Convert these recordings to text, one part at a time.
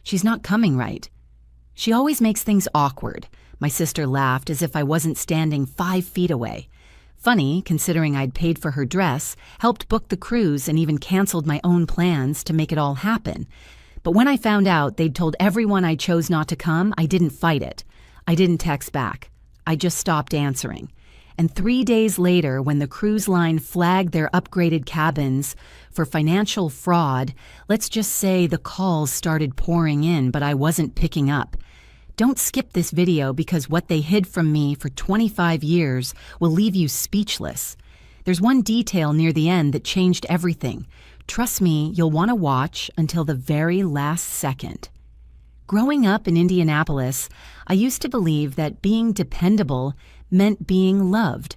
She's not coming right. She always makes things awkward. My sister laughed as if I wasn't standing 5 feet away. Funny, considering I'd paid for her dress, helped book the cruise, and even canceled my own plans to make it all happen. But when I found out they'd told everyone I chose not to come, I didn't fight it. I didn't text back. I just stopped answering. And 3 days later, when the cruise line flagged their upgraded cabins for financial fraud, let's just say the calls started pouring in, but I wasn't picking up. Don't skip this video because what they hid from me for 25 years will leave you speechless. There's one detail near the end that changed everything. Trust me, you'll want to watch until the very last second. Growing up in Indianapolis, I used to believe that being dependable meant being loved.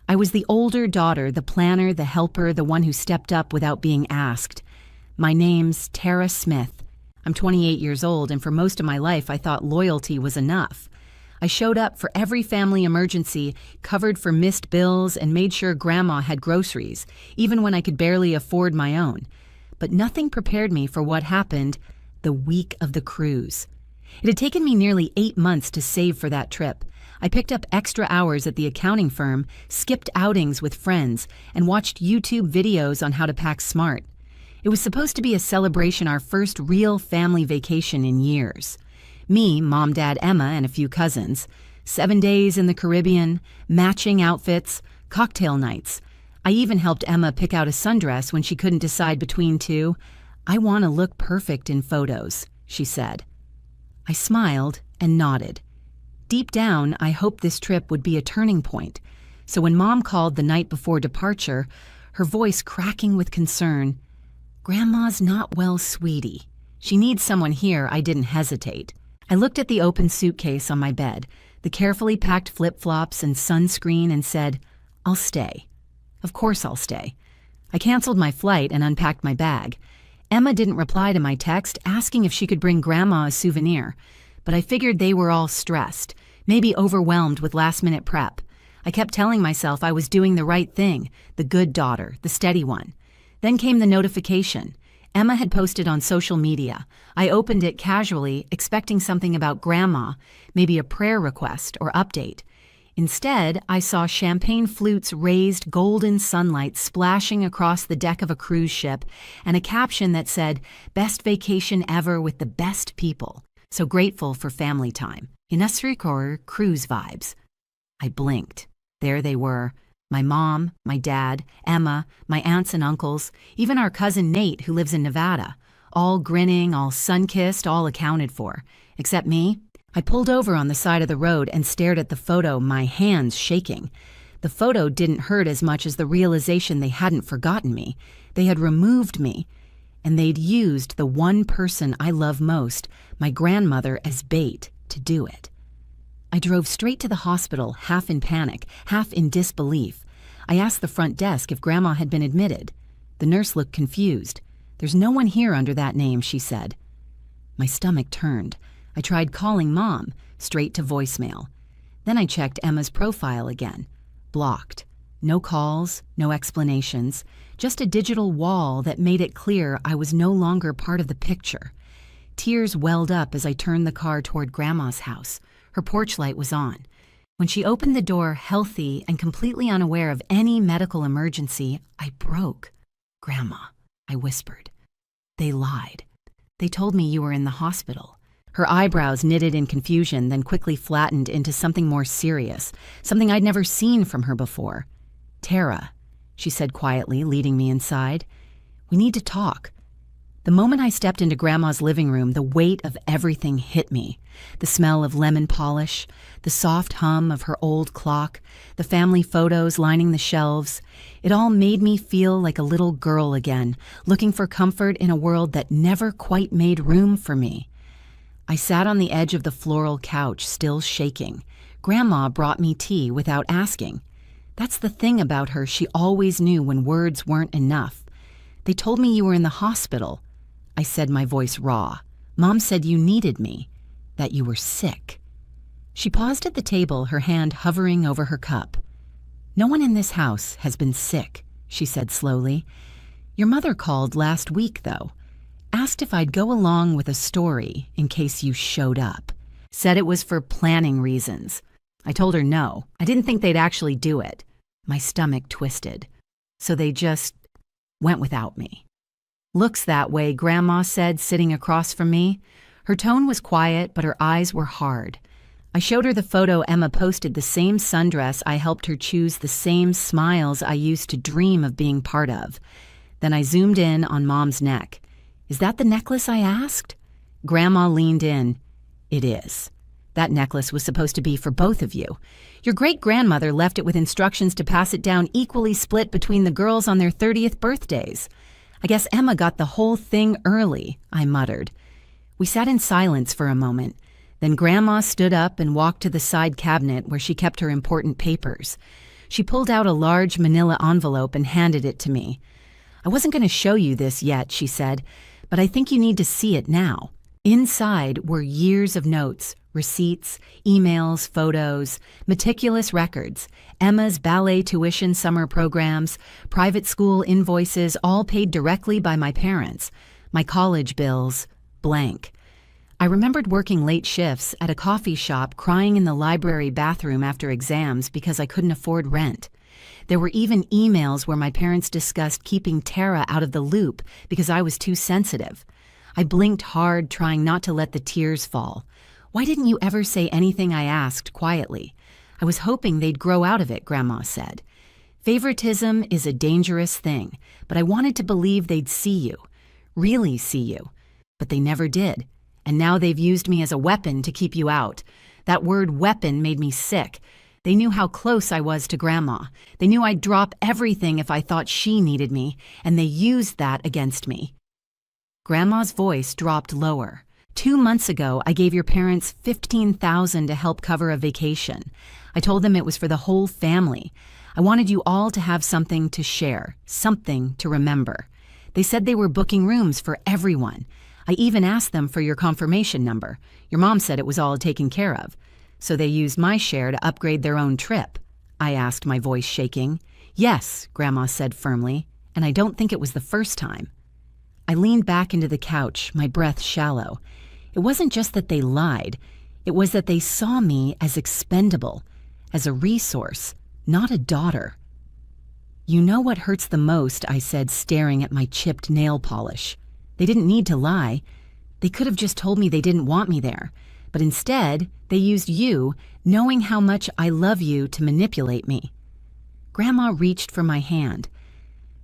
I was the older daughter, the planner, the helper, the one who stepped up without being asked. My name's Tara Smith. I'm 28 years old, and for most of my life I thought loyalty was enough. I showed up for every family emergency, covered for missed bills, and made sure Grandma had groceries, even when I could barely afford my own. But nothing prepared me for what happened the week of the cruise. It had taken me nearly 8 months to save for that trip. I picked up extra hours at the accounting firm, skipped outings with friends, and watched YouTube videos on how to pack smart. It was supposed to be a celebration, our first real family vacation in years. Me, Mom, Dad, Emma, and a few cousins. 7 days in the Caribbean, matching outfits, cocktail nights. I even helped Emma pick out a sundress when she couldn't decide between two. "I want to look perfect in photos," she said. I smiled and nodded. Deep down, I hoped this trip would be a turning point. So when Mom called the night before departure, her voice cracking with concern, "Grandma's not well, sweetie. She needs someone here," I didn't hesitate. I looked at the open suitcase on my bed, the carefully packed flip-flops and sunscreen, and said, "I'll stay. Of course I'll stay." I canceled my flight and unpacked my bag. Emma didn't reply to my text asking if she could bring Grandma a souvenir, but I figured they were all stressed, maybe overwhelmed with last-minute prep. I kept telling myself I was doing the right thing, the good daughter, the steady one. Then came the notification. Emma had posted on social media. I opened it casually, expecting something about Grandma, maybe a prayer request or update. Instead, I saw champagne flutes raised golden sunlight splashing across the deck of a cruise ship, and a caption that said, "Best vacation ever with the best people. So grateful for family time. Inusrikor cruise vibes." I blinked. There they were. My mom, my dad, Emma, my aunts and uncles, even our cousin Nate, who lives in Nevada. All grinning, all sun-kissed, all accounted for. Except me. I pulled over on the side of the road and stared at the photo, my hands shaking. The photo didn't hurt as much as the realization they hadn't forgotten me. They had removed me. And they'd used the one person I love most, my grandmother, as bait to do it. I drove straight to the hospital, half in panic, half in disbelief. I asked the front desk if Grandma had been admitted. The nurse looked confused. "There's no one here under that name," she said. My stomach turned. I tried calling Mom, straight to voicemail. Then I checked Emma's profile again. Blocked. No calls, no explanations, just a digital wall that made it clear I was no longer part of the picture. Tears welled up as I turned the car toward Grandma's house. Her porch light was on. When she opened the door, healthy and completely unaware of any medical emergency, I broke. "Grandma," I whispered. "They lied. They told me you were in the hospital." Her eyebrows knitted in confusion, then quickly flattened into something more serious, something I'd never seen from her before. "Tara," she said quietly, leading me inside. "We need to talk." The moment I stepped into Grandma's living room, the weight of everything hit me. The smell of lemon polish, the soft hum of her old clock, the family photos lining the shelves. It all made me feel like a little girl again, looking for comfort in a world that never quite made room for me. I sat on the edge of the floral couch, still shaking. Grandma brought me tea without asking. That's the thing about her, she always knew when words weren't enough. "They told me you were in the hospital," I said, my voice raw. "Mom said you needed me, that you were sick." She paused at the table, her hand hovering over her cup. "No one in this house has been sick," she said slowly. "Your mother called last week, though. Asked if I'd go along with a story in case you showed up. Said it was for planning reasons. I told her no. I didn't think they'd actually do it. My stomach twisted. So they just went without me. Looks that way, Grandma said, sitting across from me. Her tone was quiet, but her eyes were hard. I showed her the photo Emma posted, the same sundress I helped her choose, the same smiles I used to dream of being part of. Then I zoomed in on Mom's neck. Is that the necklace I asked? Grandma leaned in. It is. That necklace was supposed to be for both of you. Your great-grandmother left it with instructions to pass it down equally split between the girls on their 30th birthdays. I guess Emma got the whole thing early, I muttered. We sat in silence for a moment. Then Grandma stood up and walked to the side cabinet where she kept her important papers. She pulled out a large manila envelope and handed it to me. I wasn't going to show you this yet, she said, but I think you need to see it now. Inside were years of notes, receipts, emails, photos, meticulous records, Emma's ballet tuition summer programs, private school invoices, all paid directly by my parents, my college bills, blank. I remembered working late shifts at a coffee shop, crying in the library bathroom after exams because I couldn't afford rent. There were even emails where my parents discussed keeping Tara out of the loop because I was too sensitive. I blinked hard, trying not to let the tears fall. Why didn't you ever say anything I asked quietly? I was hoping they'd grow out of it, Grandma said. Favoritism is a dangerous thing, but I wanted to believe they'd see you, really see you. But they never did. And now they've used me as a weapon to keep you out. That word weapon made me sick. They knew how close I was to Grandma. They knew I'd drop everything if I thought she needed me, and they used that against me. Grandma's voice dropped lower. 2 months ago, I gave your parents $15,000 to help cover a vacation. I told them it was for the whole family. I wanted you all to have something to share, something to remember. They said they were booking rooms for everyone. I even asked them for your confirmation number. Your mom said it was all taken care of. So they used my share to upgrade their own trip. I asked, my voice shaking. Yes, Grandma said firmly, and I don't think it was the first time. I leaned back into the couch, my breath shallow. It wasn't just that they lied. It was that they saw me as expendable, as a resource, not a daughter. You know what hurts the most, I said, staring at my chipped nail polish. They didn't need to lie. They could have just told me they didn't want me there. But instead, they used you, knowing how much I love you, to manipulate me. Grandma reached for my hand.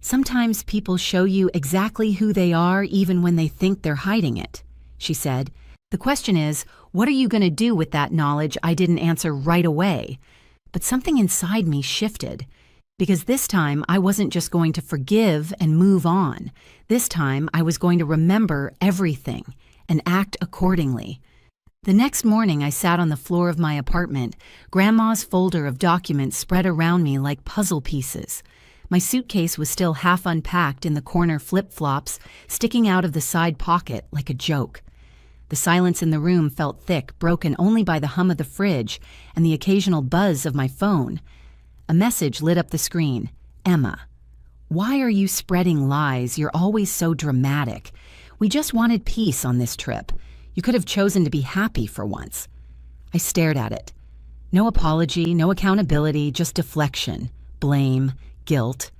Sometimes people show you exactly who they are even when they think they're hiding it, she said. The question is, what are you going to do with that knowledge? I didn't answer right away. But something inside me shifted. Because this time, I wasn't just going to forgive and move on. This time, I was going to remember everything and act accordingly. The next morning, I sat on the floor of my apartment, Grandma's folder of documents spread around me like puzzle pieces. My suitcase was still half unpacked in the corner, flip-flops sticking out of the side pocket like a joke. The silence in the room felt thick, broken only by the hum of the fridge and the occasional buzz of my phone. A message lit up the screen. Emma, why are you spreading lies? You're always so dramatic. We just wanted peace on this trip. You could have chosen to be happy for once. I stared at it. No apology, no accountability, just deflection, blame, guilt.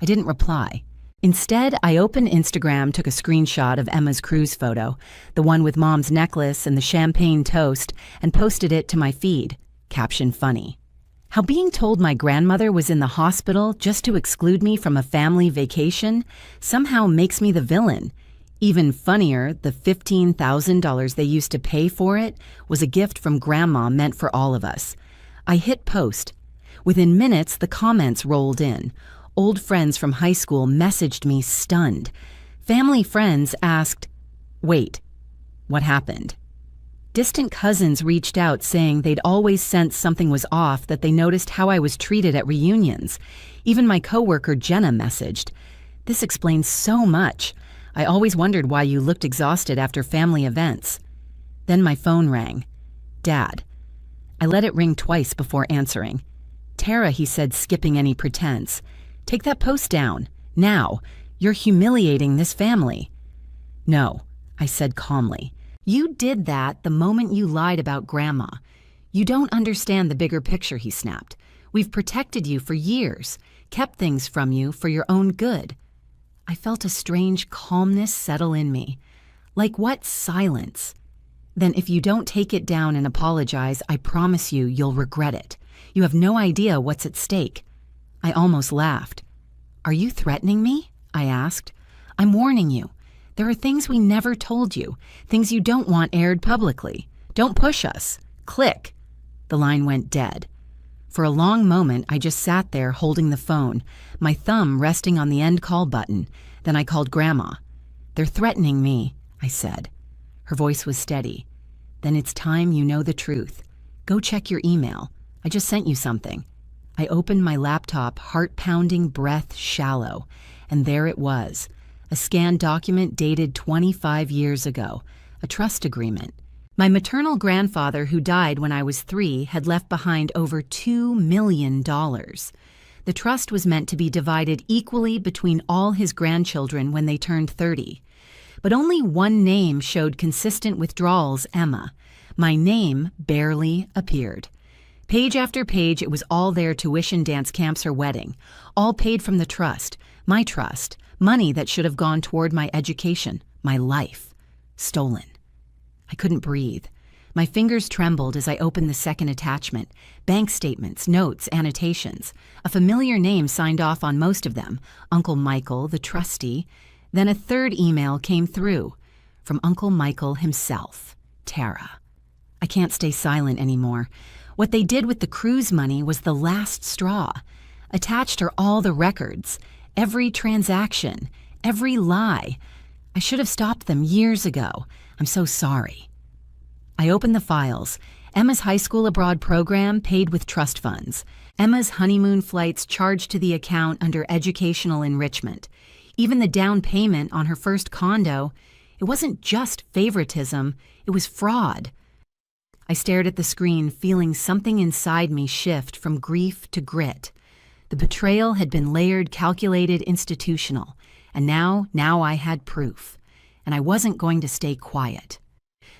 I didn't reply. Instead, I opened Instagram, took a screenshot of Emma's cruise photo, the one with Mom's necklace and the champagne toast, and posted it to my feed. Caption funny. How being told my grandmother was in the hospital just to exclude me from a family vacation somehow makes me the villain. Even funnier, the $15,000 they used to pay for it was a gift from Grandma meant for all of us. I hit post. Within minutes, the comments rolled in. Old friends from high school messaged me stunned. Family friends asked, "Wait, what happened?" Distant cousins reached out saying they'd always sensed something was off, that they noticed how I was treated at reunions. Even my coworker Jenna messaged, "This explains so much. I always wondered why you looked exhausted after family events." Then my phone rang. Dad. I let it ring twice before answering. "Tara," he said, skipping any pretense. "Take that post down. Now. You're humiliating this family." No, I said calmly. You did that the moment you lied about Grandma. You don't understand the bigger picture, he snapped. We've protected you for years, kept things from you for your own good. I felt a strange calmness settle in me. Like what? Silence. Then if you don't take it down and apologize, I promise you'll regret it. You have no idea what's at stake. I almost laughed. Are you threatening me? I asked. I'm warning you. There are things we never told you, things you don't want aired publicly. Don't push us. Click. The line went dead. For a long moment, I just sat there holding the phone, my thumb resting on the end call button. Then I called Grandma. They're threatening me, I said. Her voice was steady. Then it's time you know the truth. Go check your email. I just sent you something. I opened my laptop, heart pounding, breath shallow, and there it was. A scanned document dated 25 years ago, a trust agreement. My maternal grandfather, who died when I was 3, had left behind over $2 million. The trust was meant to be divided equally between all his grandchildren when they turned 30. But only one name showed consistent withdrawals: Emma. My name barely appeared. Page after page, it was all there: tuition, dance camps, her wedding. All paid from the trust, my trust, money that should have gone toward my education, my life. Stolen. I couldn't breathe. My fingers trembled as I opened the second attachment. Bank statements, notes, annotations. A familiar name signed off on most of them. Uncle Michael, the trustee. Then a third email came through. From Uncle Michael himself, Tara. I can't stay silent anymore. What they did with the cruise money was the last straw. Attached are all the records. Every transaction. Every lie. I should have stopped them years ago. I'm so sorry. I opened the files. Emma's high school abroad program paid with trust funds. Emma's honeymoon flights charged to the account under educational enrichment. Even the down payment on her first condo. It wasn't just favoritism, it was fraud. I stared at the screen, feeling something inside me shift from grief to grit. The betrayal had been layered, calculated, institutional. And now I had proof. And I wasn't going to stay quiet.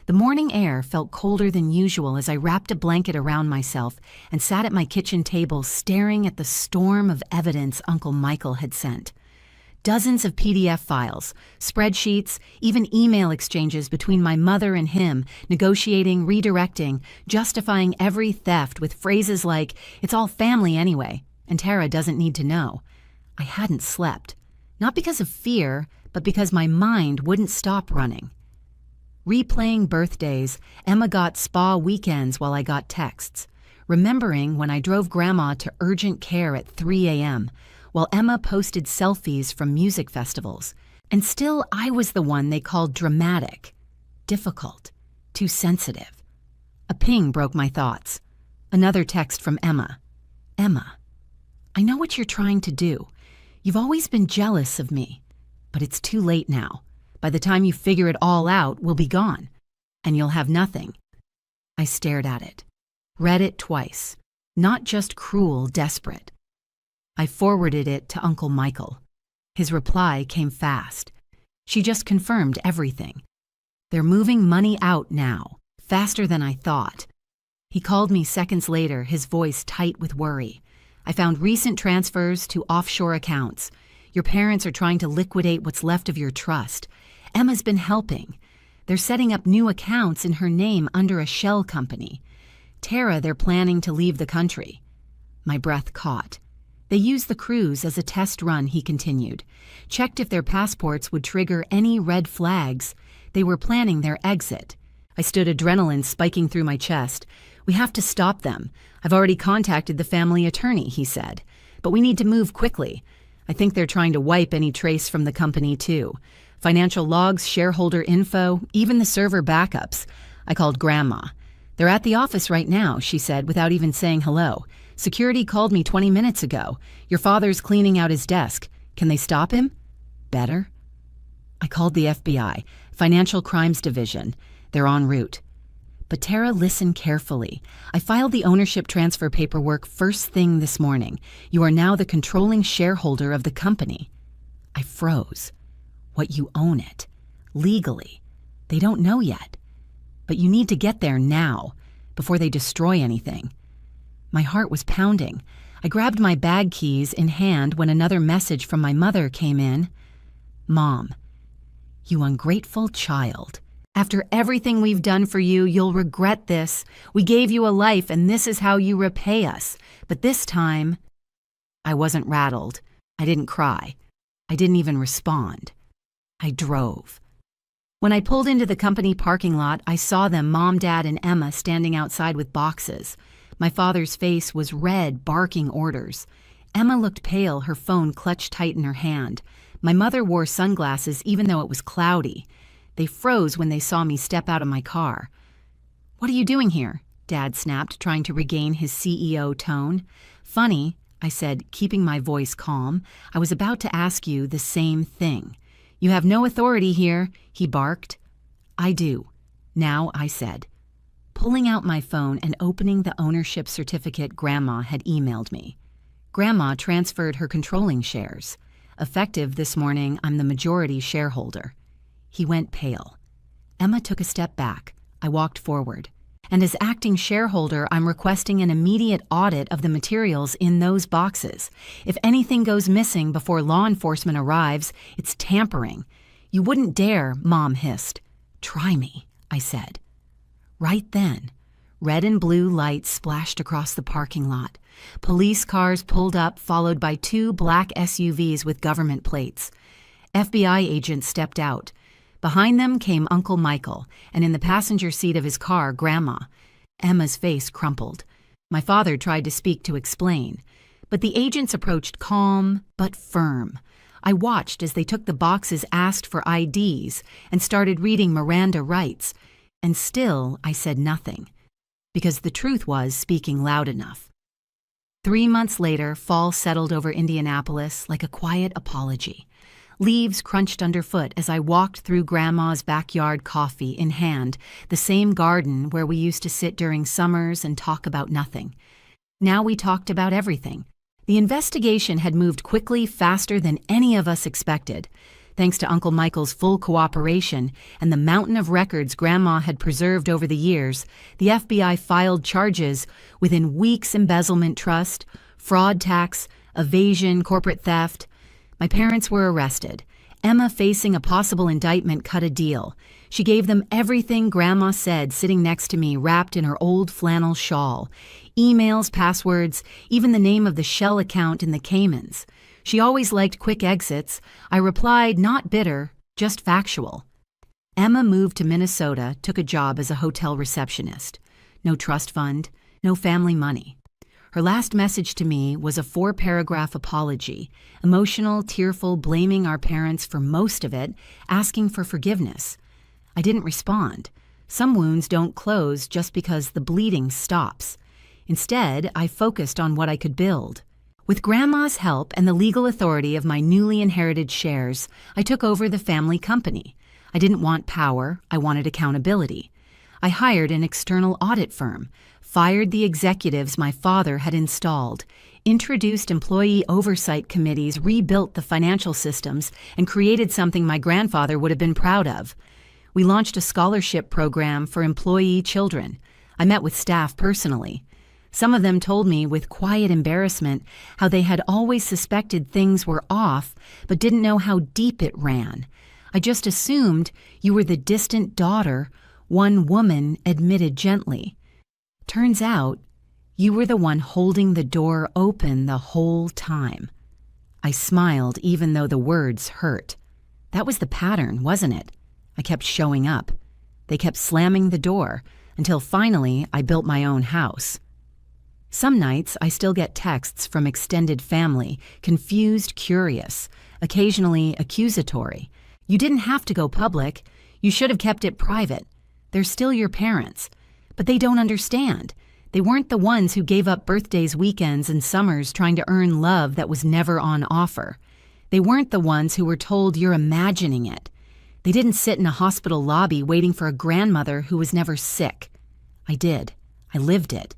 The morning air felt colder than usual as I wrapped a blanket around myself and sat at my kitchen table staring at the storm of evidence Uncle Michael had sent. Dozens of PDF files, spreadsheets, even email exchanges between my mother and him, negotiating, redirecting, justifying every theft with phrases like, "It's all family anyway, and Tara doesn't need to know." I hadn't slept. Not because of fear, but because my mind wouldn't stop running. Replaying birthdays, Emma got spa weekends while I got texts. Remembering when I drove Grandma to urgent care at 3 a.m., while Emma posted selfies from music festivals. And still, I was the one they called dramatic, difficult, too sensitive. A ping broke my thoughts. Another text from Emma. Emma, I know what you're trying to do. You've always been jealous of me. But it's too late now. By the time you figure it all out, we'll be gone. And you'll have nothing. I stared at it. Read it twice. Not just cruel, desperate. I forwarded it to Uncle Michael. His reply came fast. She just confirmed everything. They're moving money out now, faster than I thought. He called me seconds later, his voice tight with worry. I found recent transfers to offshore accounts. Your parents are trying to liquidate what's left of your trust. Emma's been helping. They're setting up new accounts in her name under a shell company. Tara, they're planning to leave the country. My breath caught. They used the cruise as a test run, he continued. Checked if their passports would trigger any red flags. They were planning their exit. I stood, adrenaline spiking through my chest. We have to stop them. I've already contacted the family attorney, he said. But we need to move quickly. I think they're trying to wipe any trace from the company, too. Financial logs, shareholder info, even the server backups. I called Grandma. They're at the office right now, she said, without even saying hello. Security called me 20 minutes ago. Your father's cleaning out his desk. Can they stop him? Better. I called the FBI, Financial Crimes Division. They're en route. But Tara, listen carefully. I filed the ownership transfer paperwork first thing this morning. You are now the controlling shareholder of the company. I froze. What you own it. legally. They don't know yet. But you need to get there now, before they destroy anything. My heart was pounding. I grabbed my bag keys in hand when another message from my mother came in. Mom, you ungrateful child. After everything we've done for you, you'll regret this. We gave you a life, and this is how you repay us. But this time, I wasn't rattled. I didn't cry. I didn't even respond. I drove. When I pulled into the company parking lot, I saw them, Mom, Dad, and Emma, standing outside with boxes. My father's face was red, barking orders. Emma looked pale, her phone clutched tight in her hand. My mother wore sunglasses even though it was cloudy. They froze when they saw me step out of my car. "What are you doing here?" Dad snapped, trying to regain his CEO tone. "Funny," I said, keeping my voice calm. "I was about to ask you the same thing." "You have no authority here," he barked. "I do. Now," I said, pulling out my phone and opening the ownership certificate Grandma had emailed me. Grandma transferred her controlling shares. Effective this morning, I'm the majority shareholder. He went pale. Emma took a step back. I walked forward. And as acting shareholder, I'm requesting an immediate audit of the materials in those boxes. If anything goes missing before law enforcement arrives, it's tampering. "You wouldn't dare," Mom hissed. "Try me," I said. Right then, red and blue lights splashed across the parking lot. Police cars pulled up, followed by 2 black SUVs with government plates. FBI agents stepped out. Behind them came Uncle Michael, and in the passenger seat of his car, Grandma. Emma's face crumpled. My father tried to speak to explain, but the agents approached calm but firm. I watched as they took the boxes asked for IDs and started reading Miranda rights, and still I said nothing, because the truth was speaking loud enough. 3 months later, fall settled over Indianapolis like a quiet apology. Leaves crunched underfoot as I walked through Grandma's backyard, coffee in hand, the same garden where we used to sit during summers and talk about nothing. Now we talked about everything. The investigation had moved quickly, faster than any of us expected. Thanks to Uncle Michael's full cooperation and the mountain of records Grandma had preserved over the years, the FBI filed charges within weeks: embezzlement, trust, fraud, tax, evasion, corporate theft. My parents were arrested. Emma, facing a possible indictment, cut a deal. She gave them everything Grandma said, sitting next to me, wrapped in her old flannel shawl. Emails, passwords, even the name of the shell account in the Caymans. She always liked quick exits. I replied, not bitter, just factual. Emma moved to Minnesota, took a job as a hotel receptionist. No trust fund, no family money. Her last message to me was a 4-paragraph apology, emotional, tearful, blaming our parents for most of it, asking for forgiveness. I didn't respond. Some wounds don't close just because the bleeding stops. Instead, I focused on what I could build. With Grandma's help and the legal authority of my newly inherited shares, I took over the family company. I didn't want power, I wanted accountability. I hired an external audit firm, fired the executives my father had installed, introduced employee oversight committees, rebuilt the financial systems, and created something my grandfather would have been proud of. We launched a scholarship program for employee children. I met with staff personally. Some of them told me with quiet embarrassment how they had always suspected things were off, but didn't know how deep it ran. "I just assumed you were the distant daughter," one woman admitted gently. "Turns out, you were the one holding the door open the whole time." I smiled even though the words hurt. That was the pattern, wasn't it? I kept showing up. They kept slamming the door, until finally I built my own house. Some nights I still get texts from extended family, confused, curious, occasionally accusatory. "You didn't have to go public. You should have kept it private. They're still your parents." But they don't understand. They weren't the ones who gave up birthdays, weekends, and summers trying to earn love that was never on offer. They weren't the ones who were told you're imagining it. They didn't sit in a hospital lobby waiting for a grandmother who was never sick. I did. I lived it.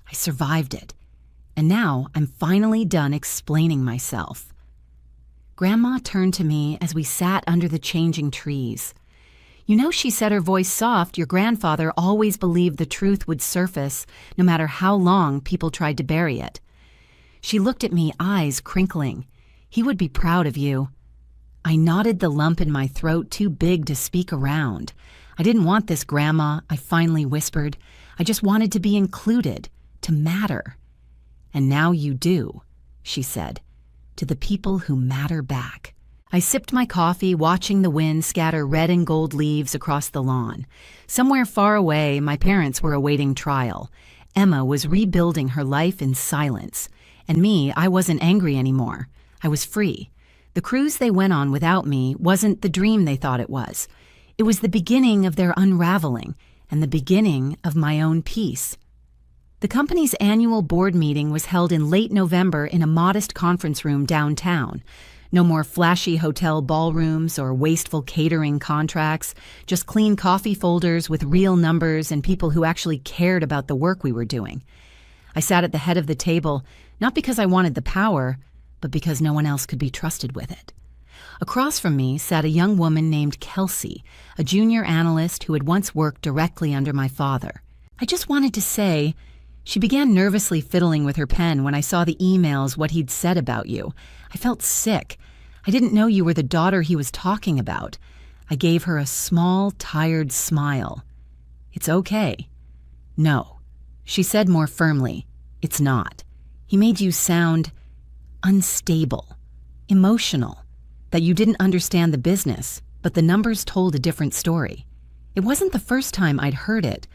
I survived it. And now I'm finally done explaining myself. Grandma turned to me as we sat under the changing trees. You know, she said, her voice soft, your grandfather always believed the truth would surface, no matter how long people tried to bury it. She looked at me, eyes crinkling. He would be proud of you. I nodded, the lump in my throat too big to speak around. I didn't want this, Grandma, I finally whispered. I just wanted to be included, to matter. And now you do, she said, to the people who matter back. I sipped my coffee, watching the wind scatter red and gold leaves across the lawn. Somewhere far away, my parents were awaiting trial. Emma was rebuilding her life in silence. And me, I wasn't angry anymore. I was free. The cruise they went on without me wasn't the dream they thought it was. It was the beginning of their unraveling and the beginning of my own peace. The company's annual board meeting was held in late November in a modest conference room downtown. No more flashy hotel ballrooms or wasteful catering contracts, just clean coffee folders with real numbers and people who actually cared about the work we were doing. I sat at the head of the table, not because I wanted the power, but because no one else could be trusted with it. Across from me sat a young woman named Kelsey, a junior analyst who had once worked directly under my father. I just wanted to say, she began nervously fiddling with her pen when I saw the emails, what he'd said about you. I felt sick. I didn't know you were the daughter he was talking about. I gave her a small, tired smile. It's okay. No, she said more firmly. It's not. He made you sound unstable, emotional, that you didn't understand the business, but the numbers told a different story. It wasn't the first time I'd heard it.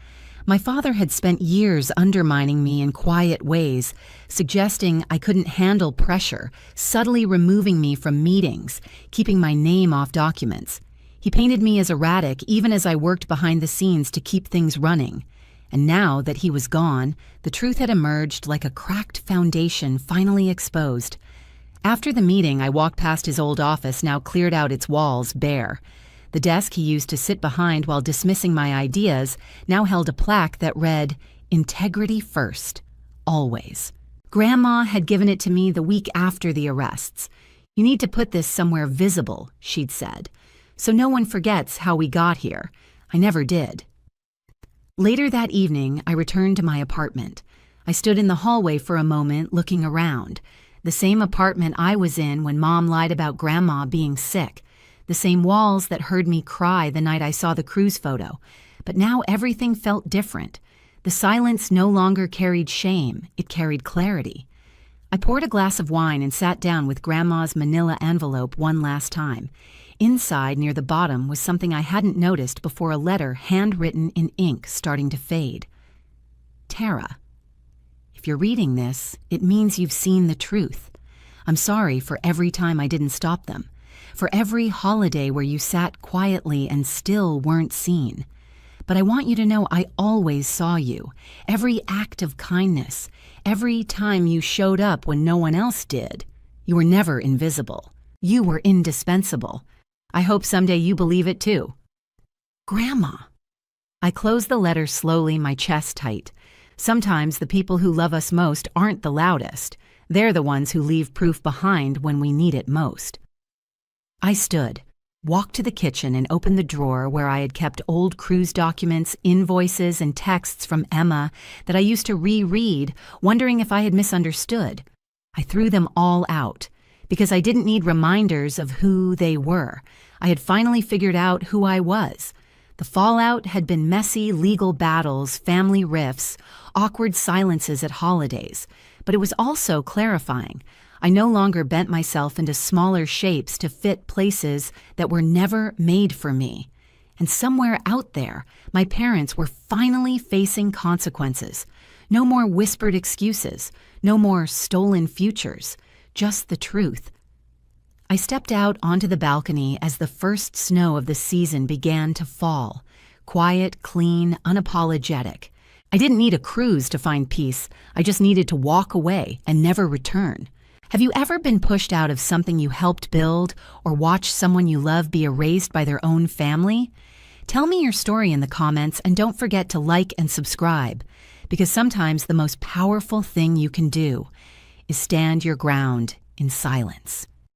My father had spent years undermining me in quiet ways, suggesting I couldn't handle pressure, subtly removing me from meetings, keeping my name off documents. He painted me as erratic even as I worked behind the scenes to keep things running. And now that he was gone, the truth had emerged like a cracked foundation finally exposed. After the meeting, I walked past his old office, now cleared out its walls bare. The desk he used to sit behind while dismissing my ideas now held a plaque that read, "Integrity first, always." Grandma had given it to me the week after the arrests. You need to put this somewhere visible, she'd said, so no one forgets how we got here. I never did. Later that evening, I returned to my apartment. I stood in the hallway for a moment, looking around. The same apartment I was in when Mom lied about Grandma being sick. The same walls that heard me cry the night I saw the cruise photo. But now everything felt different. The silence no longer carried shame, it carried clarity. I poured a glass of wine and sat down with Grandma's manila envelope one last time. Inside, near the bottom, was something I hadn't noticed before, a letter handwritten in ink starting to fade. Tara, if you're reading this, it means you've seen the truth. I'm sorry for every time I didn't stop them, for every holiday where you sat quietly and still weren't seen. But I want you to know I always saw you, every act of kindness, every time you showed up when no one else did. You were never invisible. You were indispensable. I hope someday you believe it too. Grandma. I closed the letter slowly, my chest tight. Sometimes the people who love us most aren't the loudest. They're the ones who leave proof behind when we need it most. I stood, walked to the kitchen and opened the drawer where I had kept old cruise documents, invoices, and texts from Emma that I used to reread, wondering if I had misunderstood. I threw them all out, because I didn't need reminders of who they were. I had finally figured out who I was. The fallout had been messy legal battles, family rifts, awkward silences at holidays, but it was also clarifying. I no longer bent myself into smaller shapes to fit places that were never made for me. And somewhere out there, my parents were finally facing consequences. No more whispered excuses, no more stolen futures. Just the truth. I stepped out onto the balcony as the first snow of the season began to fall. Quiet, clean, unapologetic. I didn't need a cruise to find peace. I just needed to walk away and never return. Have you ever been pushed out of something you helped build or watched someone you love be erased by their own family? Tell me your story in the comments and don't forget to like and subscribe, because sometimes the most powerful thing you can do is stand your ground in silence.